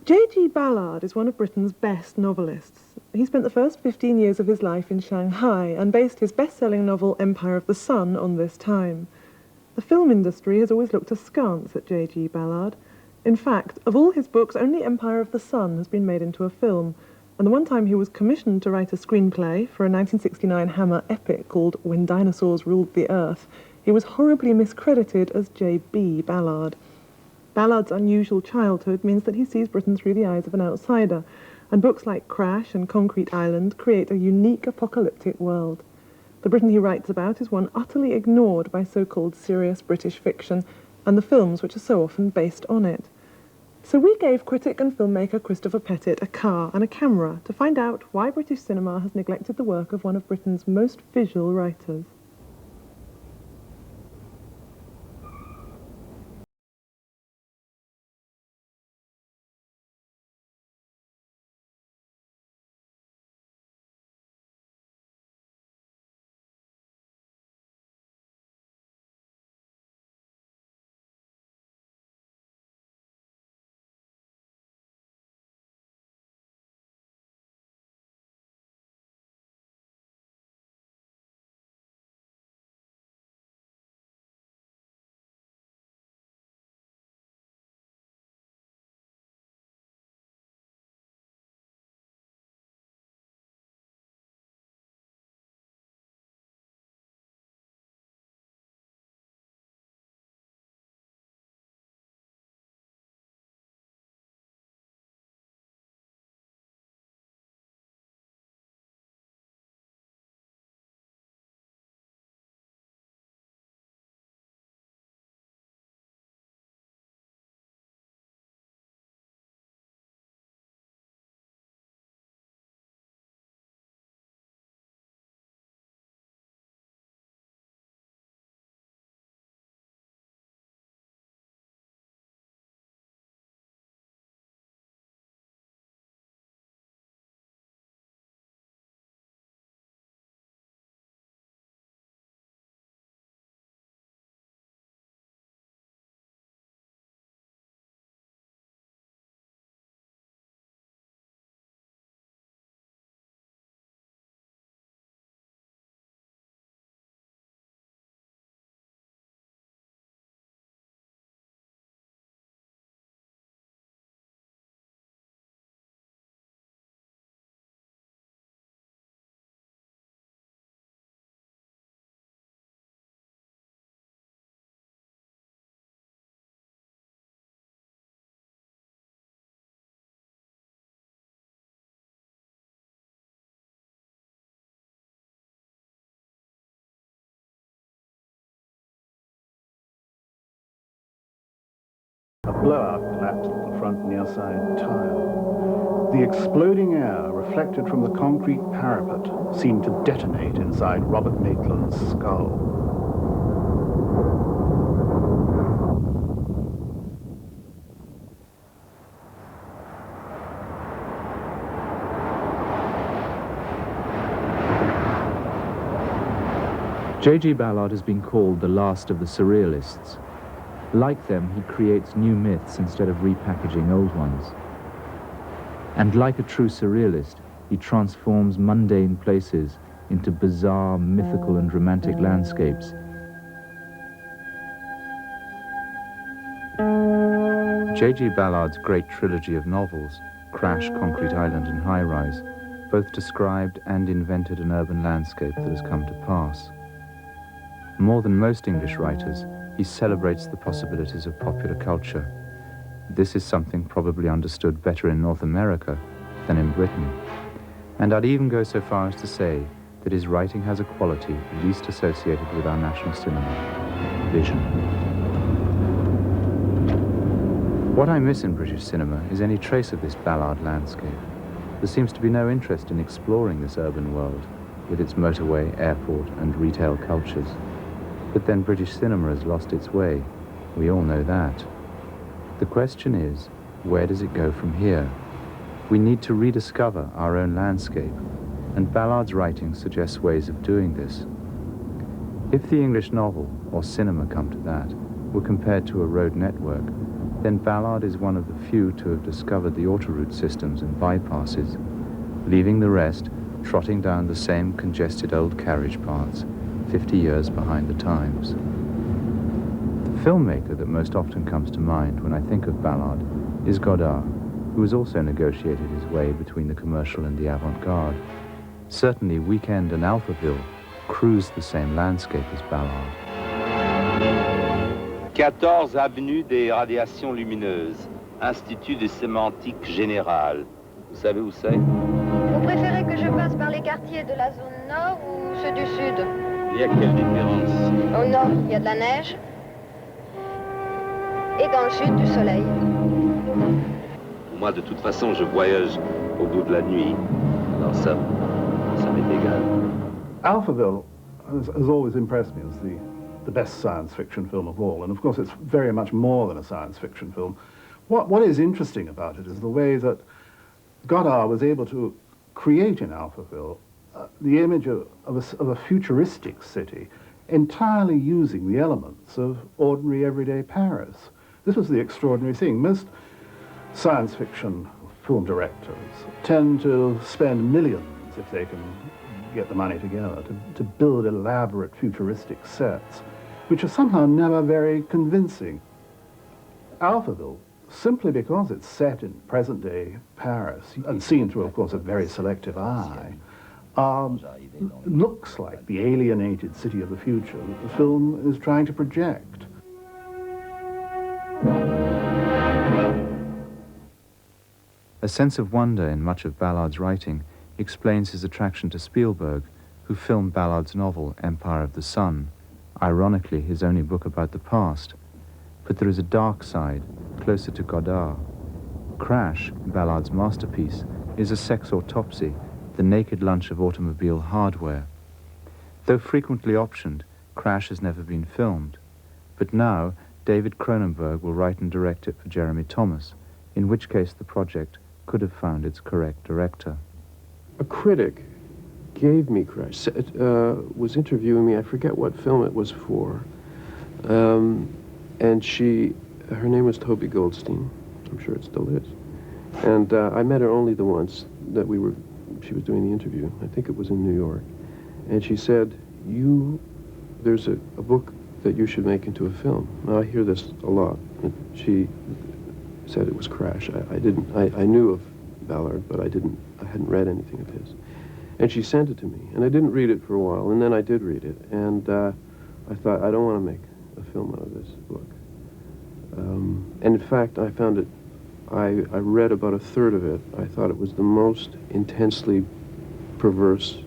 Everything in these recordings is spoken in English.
JG Ballard is one of Britain's best novelists. He spent the first 15 years of his life in Shanghai and based his best-selling novel Empire of the Sun on this time. The film industry has always looked askance at JG Ballard. In fact, of all his books, only Empire of the Sun has been made into a film, and the one time he was commissioned to write a screenplay for a 1969 Hammer epic called When Dinosaurs Ruled the Earth, he was horribly miscredited as J.B. Ballard. Ballard's unusual childhood means that he sees Britain through the eyes of an outsider, and books like Crash and Concrete Island create a unique apocalyptic world. The Britain he writes about is one utterly ignored by so-called serious British fiction and the films which are so often based on it. So we gave critic and filmmaker Christopher Petit a car and a camera to find out why British cinema has neglected the work of one of Britain's most visual writers. A blowout collapsed at the front near side tile. The exploding air, reflected from the concrete parapet, seemed to detonate inside Robert Maitland's skull. JG Ballard has been called the last of the Surrealists. Like them, he creates new myths instead of repackaging old ones. And like a true surrealist, he transforms mundane places into bizarre, mythical and romantic landscapes. JG Ballard's great trilogy of novels, Crash, Concrete Island and High Rise, both described and invented an urban landscape that has come to pass. More than most English writers, he celebrates the possibilities of popular culture. This is something probably understood better in North America than in Britain. And I'd even go so far as to say that his writing has a quality least associated with our national cinema: vision. What I miss in British cinema is any trace of this Ballard landscape. There seems to be no interest in exploring this urban world with its motorway, airport and retail cultures. But then British cinema has lost its way. We all know that. The question is, where does it go from here? We need to rediscover our own landscape, and Ballard's writing suggests ways of doing this. If the English novel, or cinema come to that, were compared to a road network, then Ballard is one of the few to have discovered the autoroute systems and bypasses, leaving the rest trotting down the same congested old carriage paths, 50 years behind the times. The filmmaker that most often comes to mind when I think of Ballard is Godard, who has also negotiated his way between the commercial and the avant-garde. Certainly Weekend and Alphaville cruise the same landscape as Ballard. 14 avenue des radiations lumineuses, Institut de sémantique générale. Vous savez où c'est? Vous préférez que je passe par les quartiers de la zone nord ou ceux du sud? Il y a quelle différence? Au nord, il y a de la neige. Et dans le sud, du soleil. Moi, de toute façon, je voyage au bout de la nuit. Alors ça m'est égal. Alphaville has always impressed me as the best science fiction film of all, and of course it's very much more than a science fiction film. What is interesting about it is the way that Godard was able to create in Alphaville the image of a futuristic city, entirely using the elements of ordinary everyday Paris. This was the extraordinary thing. Most science fiction film directors tend to spend millions, if they can get the money together, to build elaborate futuristic sets, which are somehow never very convincing. Alphaville, simply because it's set in present-day Paris, and seen through, of course, a very selective eye, looks like the alienated city of the future that the film is trying to project. A sense of wonder in much of Ballard's writing explains his attraction to Spielberg, who filmed Ballard's novel Empire of the Sun, ironically his only book about the past. But there is a dark side, closer to Godard. Crash, Ballard's masterpiece, is a sex autopsy, the naked lunch of automobile hardware. Though frequently optioned, Crash has never been filmed. But now, David Cronenberg will write and direct it for Jeremy Thomas, in which case the project could have found its correct director. A critic gave me Crash, was interviewing me, I forget what film it was for, and her name was Toby Goldstein, I'm sure it still is, and I met her only the once that she was doing the interview, I think it was in New York, and she said, there's a book that you should make into a film. Now I hear this a lot, and she said it was Crash. I knew of Ballard, but I hadn't read anything of his. And she sent it to me, and I didn't read it for a while, and then I did read it, and I thought, I don't want to make a film out of this book. And in fact, I found it, I read about a third of it. I thought it was the most intensely perverse,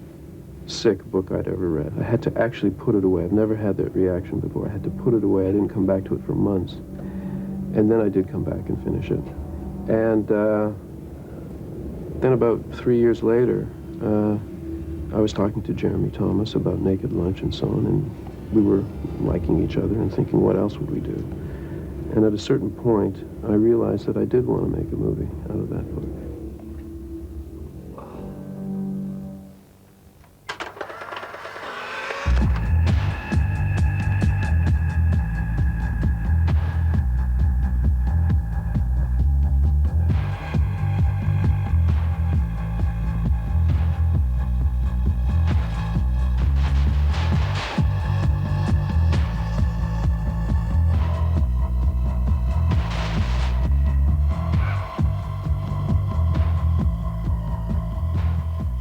sick book I'd ever read. I had to actually put it away. I've never had that reaction before. I had to put it away. I didn't come back to it for months. And then I did come back and finish it. And then about 3 years later, I was talking to Jeremy Thomas about Naked Lunch and so on, and we were liking each other and thinking, what else would we do? And at a certain point, I realized that I did want to make a movie out of that book.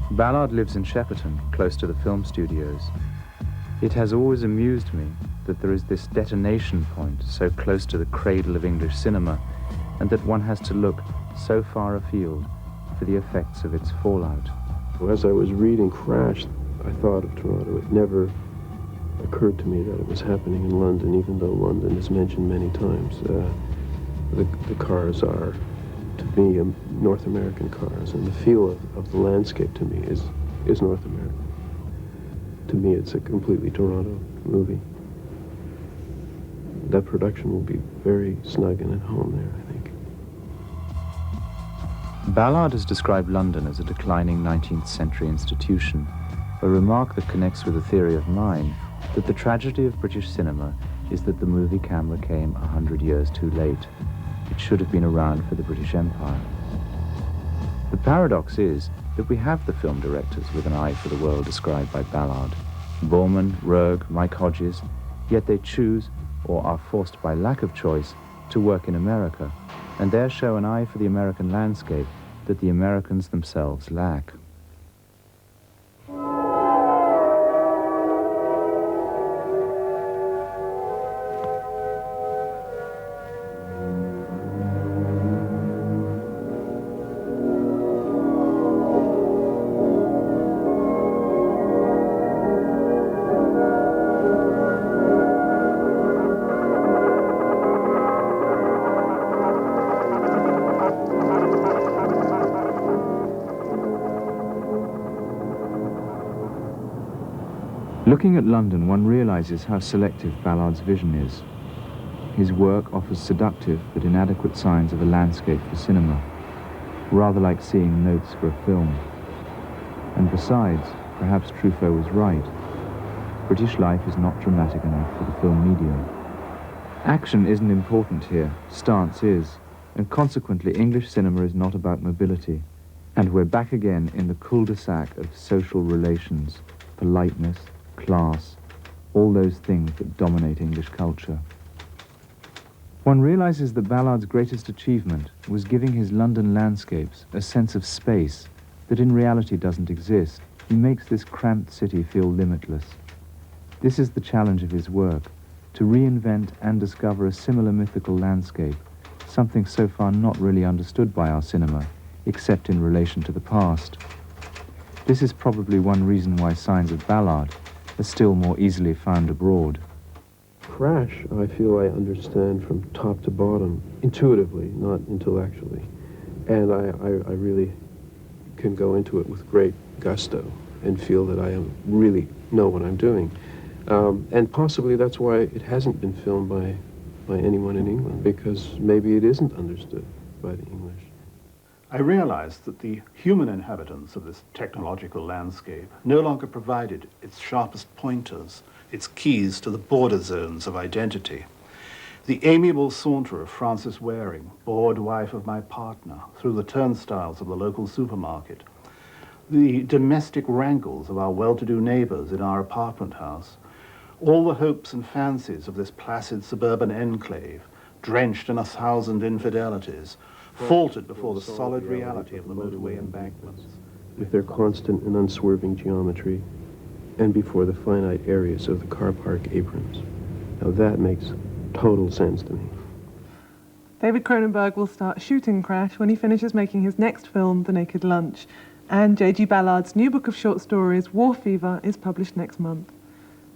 Ballard lives in Shepperton, close to the film studios. It has always amused me that there is this detonation point so close to the cradle of English cinema, and that one has to look so far afield for the effects of its fallout. As I was reading Crash, I thought of Toronto. It never occurred to me that it was happening in London, even though London is mentioned many times. The cars are, to me, North American cars, and the feel of the landscape to me is North American. To me, it's a completely Toronto movie. That production will be very snug and at home there, I think. Ballard has described London as a declining 19th century institution, a remark that connects with a theory of mine that the tragedy of British cinema is that the movie camera came 100 years too late. It it should have been around for the British Empire. The paradox is that we have the film directors with an eye for the world described by Ballard. Borman, Roeg, Mike Hodges, yet they choose, or are forced by lack of choice, to work in America, and there show an eye for the American landscape that the Americans themselves lack. Looking at London, one realizes how selective Ballard's vision is. His work offers seductive but inadequate signs of a landscape for cinema, rather like seeing notes for a film. And besides, perhaps Truffaut was right. British life is not dramatic enough for the film medium. Action isn't important here, stance is, and consequently English cinema is not about mobility. And we're back again in the cul-de-sac of social relations, politeness, class, all those things that dominate English culture. One realizes that Ballard's greatest achievement was giving his London landscapes a sense of space that in reality doesn't exist. He makes this cramped city feel limitless. This is the challenge of his work, to reinvent and discover a similar mythical landscape, something so far not really understood by our cinema, except in relation to the past. This is probably one reason why signs of Ballard are still more easily found abroad. Crash, I feel I understand from top to bottom, intuitively, not intellectually. And I really can go into it with great gusto and feel that I really know what I'm doing. And possibly that's why it hasn't been filmed by anyone in England, because maybe it isn't understood by the English. I realized that the human inhabitants of this technological landscape no longer provided its sharpest pointers, its keys to the border zones of identity. The amiable saunter of Frances Waring, bored wife of my partner, through the turnstiles of the local supermarket, the domestic wrangles of our well-to-do neighbors in our apartment house, all the hopes and fancies of this placid suburban enclave, drenched in 1,000 infidelities, faltered before the solid reality of the motorway embankments, with their constant and unswerving geometry, and before the finite areas of the car park aprons. Now that makes total sense to me. David Cronenberg will start shooting Crash when he finishes making his next film, The Naked Lunch, and JG Ballard's new book of short stories, War Fever, is published next month.